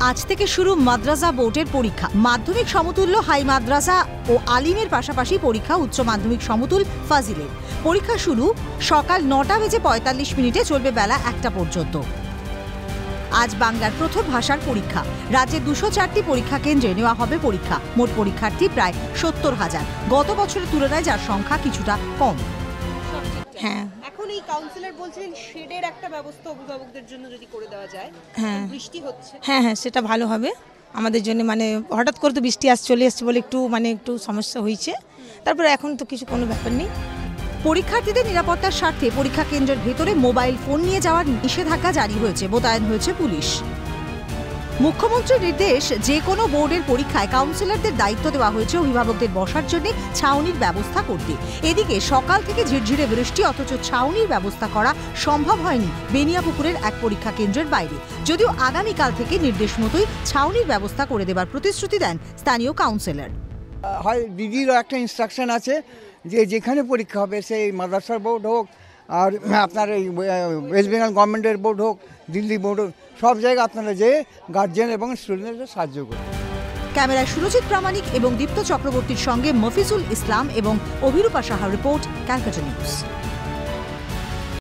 আজ থেকে শুরু মাদ্রাসা বোর্ডের পরীক্ষা। মাধ্যমিক সমতুল্য হাই মাদ্রাসা ও আলিমের পাশাপাশি পরীক্ষা উচ্চ মাধ্যমিক সমতুল ফাজিলের। পরীক্ষা শুরু সকাল 9:45 চলবে বেলা 1টা পর্যন্ত। আজ বাংলার প্রথম ভাষার পরীক্ষা। রাজ্যে 204টি পরীক্ষা কেন্দ্রে নেওয়া হবে পরীক্ষা। মোট পরীক্ষার্থী প্রায় 70,000। গত বছরের তুলনায় যার সংখ্যা কিছুটা কম। হ্যাঁ, এখন এই কাউন্সিলর বলছেন শেডের একটা ব্যবস্থা অভিভাবকদের জন্য যদি করে দেওয়া যায়। হ্যাঁ বৃষ্টি হচ্ছে। হ্যাঁ হ্যাঁ সেটা ভালো হবে আমাদের জন্য। মানে হঠাৎ করে তো বৃষ্টি চলে এসছে বলে একটু সমস্যা হয়েছে। তারপরে এখন তো কোনো ব্যাপার নেই। পরীক্ষার্থীদের নিরাপত্তার স্বার্থে পরীক্ষা কেন্দ্রের ভেতরে মোবাইল ফোন নিয়ে যাওয়ার নিষেধাজ্ঞা জারি হয়েছে। মোতায়েন হয়েছে পুলিশ। মুখ্যমন্ত্রীর নির্দেশ, যে কোনো বোর্ডের পরীক্ষায় কাউন্সিলরদের দায়িত্ব দেওয়া হয়েছে অভিভাবকদের বসার জন্য ছাউনির ব্যবস্থা করতে। এদিকে সকাল থেকে ঝিরঝিরে বৃষ্টি, অথচ ছাউনির ব্যবস্থা করা সম্ভব হয়নি বেনিয়াপুকুরের এক পরীক্ষা কেন্দ্রের বাইরে। যদিও আগামীকাল থেকে নির্দেশ মতোই ছাউনির ব্যবস্থা করে দেবার প্রতিশ্রুতি দেন স্থানীয় কাউন্সিলর। হয় দিদিরও একটা ইনস্ট্রাকশন আছে যে যেখানে পরীক্ষা হবে, সেই মাদ্রাসার বোর্ড হোক আর আপনার এই ওয়েস্ট বেঙ্গল গভর্নমেন্টের বোর্ড হোক, দিল্লি বোর্ড হোক, সব জায়গায় আপনারা যে গার্জিয়ান এবং স্টুডেন্টদের সাহায্য করুন। ক্যামেরায় সুরজিৎ প্রামাণিক এবং দীপ্ত চক্রবর্তীর সঙ্গে মফিজুল ইসলাম এবং অভিরূপা সাহার রিপোর্ট, ক্যালকাটা নিউজ।